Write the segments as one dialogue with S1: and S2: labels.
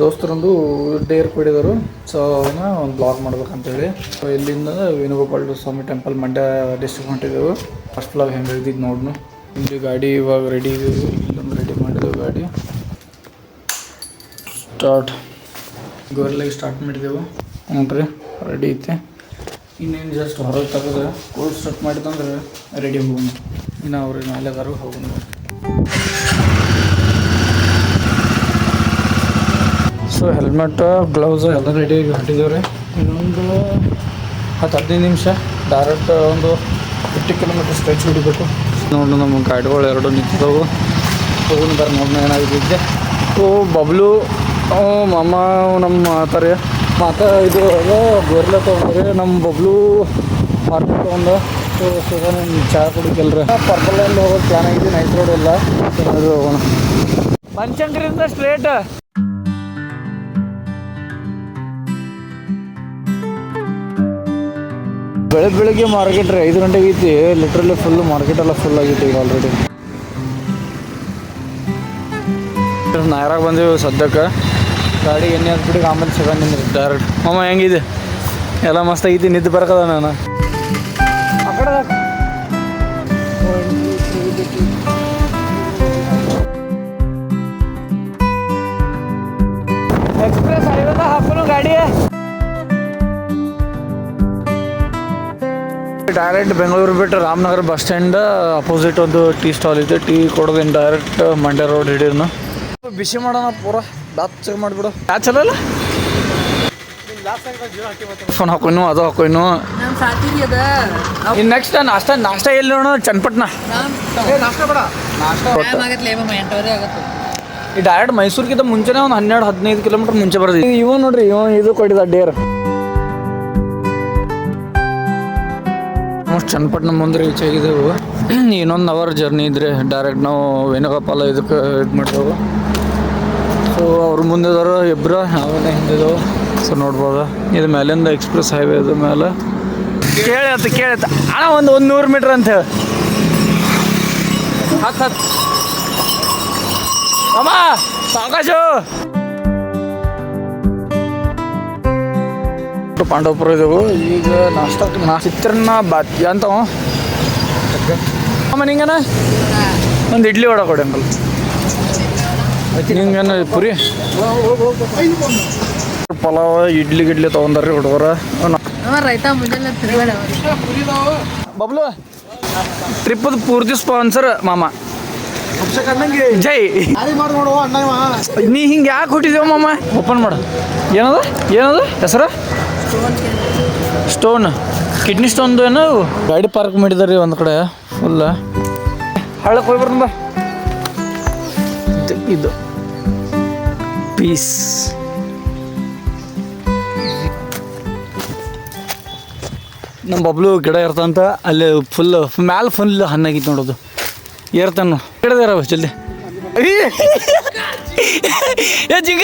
S1: ದೋಸ್ತರೊಂದು Deere ಕೊಡಿದರು. So ಅವನ್ನ ಒಂದು blog ಮಾಡ್ಬೇಕಂತೇಳಿ ಸೊ ಇಲ್ಲಿಂದ ವೇಣುಗೋಪಾಲ ಸ್ವಾಮಿ ಟೆಂಪಲ್ ಮಂಡ್ಯ ಡಿಸ್ಟ್ರಿಕ್ಟ್ ಹೊಂಟಿದ್ದೆವು. ಫಸ್ಟ್ ಬ್ಲಾಗ್ ಹೆಂಗೆ ಇದ್ದಿದ್ದು ನೋಡ್ನು. ಇಲ್ಲಿ ಗಾಡಿ ಇವಾಗ ರೆಡಿ ಇದೆವು. ಇಲ್ಲೊಂದು ರೆಡಿ ಮಾಡಿದೆವು ಗಾಡಿ. ಸ್ಟಾರ್ಟ್ ಗೋರ್ಲಾಗಿ ಸ್ಟಾರ್ಟ್ ಮಾಡಿದೆವು. ನೋಡ್ರಿ ರೆಡಿ ಐತೆ. ಇನ್ನೇನು ಜಸ್ಟ್ ಹೊರಗೆ ತೆಗೆದ್ರೆ ಕೋಲ್ಡ್ ಸ್ಟಾರ್ಟ್ ಮಾಡಿದಂದ್ರೆ ರೆಡಿ ಹೋಗೋಣ. ಇನ್ನು ಅವ್ರಿಗೆ ನಾಳೆಗಾರು ಹೋಗೋಣ. ಸೊ ಹೆಲ್ಮೆಟ್ ಗ್ಲೌಸ್ ಎಲ್ಲ ರೆಡಿಯಾಗಿ ಹೊಂಟಿದ್ದೇವೆ. ಇನ್ನೊಂದು 10-15 ನಿಮಿಷ ಡೈರೆಕ್ಟ್ ಒಂದು 50 ಕಿಲೋಮೀಟರ್ ಸ್ಟ್ರೆಚ್ ಹಿಡಿಬೇಕು. ನೋಡಿ ನಮ್ಮ ಗಾಡಿಗಳು ಎರಡು ನಿಂತಿದ್ದವು. ಹೋಗೋಣ ಬರ ನೋಡೋಣ ಏನಾಗಿದ್ದೆ. ಸೊ ಬಬ್ಲು ಮಾಮ ನಮ್ಮ ಇದು ಗೋರ್ಲೆ ತೊಗೊಂಡ್ರಿ. ನಮ್ಮ ಬಬ್ಲು ಮಾರ್ಕೆಟ್ ತೊಗೊಂಡು. ಸೊ ಚಹಾ ಕುಡಿಕಲ್ರಿ. ಪರ್ಪಲಲ್ಲಿ ಹೋಗೋದು ಪ್ಲಾನ್ ಆಗಿದೆ. ನೈಸ್ ರೋಡ್ ಎಲ್ಲ ಹೋಗೋಣ. ಬನಶಂಕರಿಂದ ಸ್ಟ್ರೇಟ್ ಬೆಳಗ್ಗೆ ಮಾರ್ಕೆಟ್ ರೀ 5 ಗಂಟೆಗೆ ಐತಿ. ಲಿಟ್ರಲಿ ಫುಲ್ ಮಾರ್ಕೆಟ್ ಎಲ್ಲ ಫುಲ್ ಆಗೈತಿ ಈಗ ಆಲ್ರೆಡಿ. ನಾಯರಾಗ ಬಂದೀವಿ ಸದ್ಯಕ್ಕೆ. ಗಾಡಿ ಎಣ್ಣೆ ಹಾಕ್ಬಿಟ್ಟು ಆಮೇಲೆ ಸಿಗಂಡಿನಿ ಡೈರೆಕ್ಟ್. ಮಾಮ ಹೆಂಗಿದೆ? ಎಲ್ಲ ಮಸ್ತ್ ಆಗೈತಿ. ನಿದ್ದೆ ಬರಕದ ನಾನು ಆ ಕಡೆ ಎಕ್ಸ್ಪ್ರೆಸ್ ಹೈವೇದ ಹಾಕೋನು ಗಾಡಿ. ಡೈರೆಕ್ಟ್ ಬೆಂಗಳೂರು ಬಿಟ್ಟು ರಾಮನಗರ ಬಸ್ ಸ್ಟ್ಯಾಂಡ್ ಅಪೋಸಿಟ್ ಒಂದು ಟೀ ಸ್ಟಾಲ್ ಇದೆ. ಟೀ ಕೊಡೋದೇನು ಡೈರೆಕ್ಟ್ ಮಂಡ್ಯ ರೋಡ್ ಹಿಡಿಯೋನು. ಬಿಸಿ ಮಾಡೋಣ ಪೂರ ದಾತ್ ಚೆಕ್ ಮಾಡಿಬಿಡು. ಯಾ ಚಲೋ ಇಲ್ಲ ಫೋನ್ ಹಾಕೋನು ಅದು ಹಾಕೋನು. ಇನ್ನು ನೆಕ್ಸ್ಟ್ ನಾಷ್ಟ ಎಲ್ಲಿ ನೋಡೋಣ? ಚನ್ನಪಟ್ಟಣ ಈ ಡೈರೆಕ್ಟ್ ಮೈಸೂರಿಗಿಂತ ಮುಂಚೆನೇ ಒಂದು 12-15 ಕಿಲೋಮೀಟರ್ ಮುಂಚೆ ಬರೋದು. ಇವ ನೋಡ್ರಿ ಇದು ಕೊಟ್ಟಿದ್ದ ಡೇರ್. ಚನ್ನಪಟ್ಟಣ ಮುಂದೆ ರೀಚ್ ಆಗಿದ್ದೆವು. ಇನ್ನೊಂದು ಅವರ್ ಜರ್ನಿ ಇದ್ರೆ ಡೈರೆಕ್ಟ್ ನಾವು ವೇಣುಗೋಪಾಲ ಇದಕ್ಕೆ ಇದು ಮಾಡಿದೆವು. ಸೊ ಅವ್ರ ಮುಂದಿದಾರು ಇಬ್ಬರು, ನಾವೆಲ್ಲ ಹಿಂದಿದ್ದೆವು. ಸೊ ನೋಡ್ಬೋದು ಇದು ಮೇಲಿಂದ ಎಕ್ಸ್ಪ್ರೆಸ್ ಹೈವೇ ಇದು ಮೇಲೆ ಕೇಳತ್ತ ಅಣ್ಣ ಒಂದು 100 ಮೀಟ್ರ್ ಅಂತ ಹೇಳಿ. ಹತ್ತು ಅಮ್ಮ ಸಾಕಾಶು ಪಾಂಡವಪುರ ಇದ್ದೆವು. ಈಗ ಚಿತ್ರಾನ್ನ ಬಾತ್ ಅಂತ ಅಮ್ಮ ನಿಂಗನ ಒಂದು ಇಡ್ಲಿ ವಡ ಕೊಡಿ ಅಂಕಲ್. ನಿಂಗನ ಪುರಿ ಪಲಾವ್ ಇಡ್ಲಿ ತೊಗೊಂಡ್ರಿ ಹುಡುಗರ. ಬಬ್ಲು ಟ್ರಿಪ್ಪದು ಪೂರ್ತಿ ಸ್ಪಾನ್ಸರ್ ಮಾಮ. ಜೈ ನೀ ಹಿಂಗೆ ಯಾಕೆ ಹುಟ್ಟಿದೇವ ಮಾಮ? ಓಪನ್ ಮಾಡು. ಏನದು ಹೆಸರು? ಸ್ಟೋನ್ ಕಿಡ್ನಿ ಸ್ಟೋನ್ದು ಏನು. ಗಾಡಿ ಪಾರ್ಕ್ ಮಾಡಿದಾರೆ ಒಂದು ಕಡೆ ಫುಲ್. ಹಳ್ಳಕ್ಕೆ ಹೋಗಿ ಬರೋಣ. ಇದು ಪೀಸ್. ನಮ್ಮ ಬಬ್ಲು ಗಿಡ ಇರ್ತಂತ ಅಲ್ಲಿ ಫುಲ್ ಮ್ಯಾಲೆ ಫುಲ್ ಹಣ್ಣಾಗಿತ್ತು ನೋಡೋದು. ಏರ್ತಾನು ಗಿಡದಾರ ಜಲ್ದಿ. ಜಿಂಗ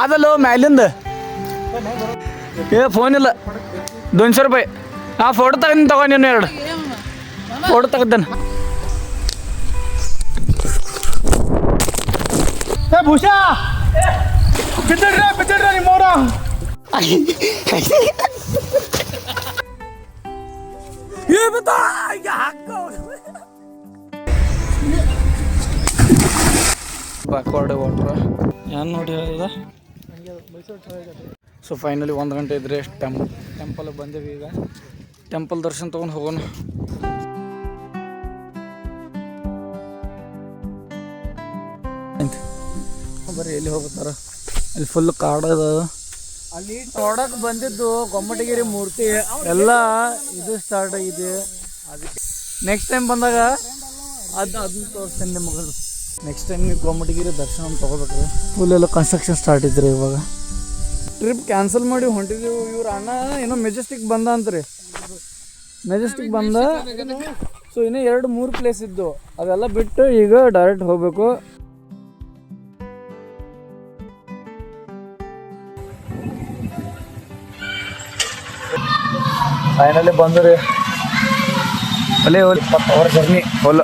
S1: ಅದಲ್ಲ ಮ್ಯಾಲಿಂದ ಫೋನ್ ಇಲ್ಲ. 200 ರೂಪಾಯಿ. ಆ ಫೋಟೋ ತಗೊಂಡು ನೀನು 2 ಫೋಟೋ ತೆಗ್ದಾನ. ಭೂಷಾ ಬಿದ್ದಿಡ್ರಿ ನಿಮ್ಮವ್ರ. ಬ್ಯಾಕ್ವರ್ಡ್ ವಾಟ್ರ ಏನು ನೋಡಿ ಹೇಳಿದ. ಸೊ ಫೈನಲಿ 1 ಗಂಟೆ ಇದ್ರೆ ಟೆಂಪಲ್ಗೆ ಬಂದೇವಿ. ಈಗ ಟೆಂಪಲ್ ದರ್ಶನ ತೊಗೊಂಡು ಹೋಗೋಣ. ಬರೀ ಎಲ್ಲಿ ಹೋಗ್ತಾರ ಅಲ್ಲಿ ಫುಲ್ ಕಾಡದ. ಅಲ್ಲಿ ನೋಡಕ್ಕೆ ಬಂದಿದ್ದು ಗೊಮ್ಮಟಗಿರಿ ಮೂರ್ತಿ ಎಲ್ಲ ಇದು ಸ್ಟಾರ್ಟ್ ಆಗಿದೆ. ಅದಕ್ಕೆ ನೆಕ್ಸ್ಟ್ ಟೈಮ್ ಬಂದಾಗ ಅದನ್ನ ತೋರಿಸ್ತೇನೆ ನಿಮಗೆ. ನೆಕ್ಸ್ಟ್ ಟೈಮ್ ನೀವು ಗೊಮ್ಮಟಗಿರಿ ದರ್ಶನ ತೊಗೋಬೇಕ್ರಿ. ಫುಲ್ ಎಲ್ಲ ಕನ್ಸ್ಟ್ರಕ್ಷನ್ ಸ್ಟಾರ್ಟ್ ಇದ್ರಿ. ಇವಾಗ ಟ್ರಿಪ್ ಕ್ಯಾನ್ಸಲ್ ಮಾಡಿ ಹೊಂಟಿದ್ದೀವಿ. ಇವ್ರ ಅಣ್ಣ ಏನೋ ಮೆಜೆಸ್ಟಿಕ್ ಬಂದ ಅಂತ್ರಿ. ಮೆಜೆಸ್ಟಿಕ್ ಬಂದ. ಸೊ ಇನ್ನೂ 2-3 ಪ್ಲೇಸ್ ಇದ್ದು ಅವೆಲ್ಲ ಬಿಟ್ಟು ಈಗ ಡೈರೆಕ್ಟ್ ಹೋಗಬೇಕು. ಫೈನಲಿ ಬಂದ್ರಿ. 20 ಅವರ್ ಜರ್ನಿ ಫುಲ್.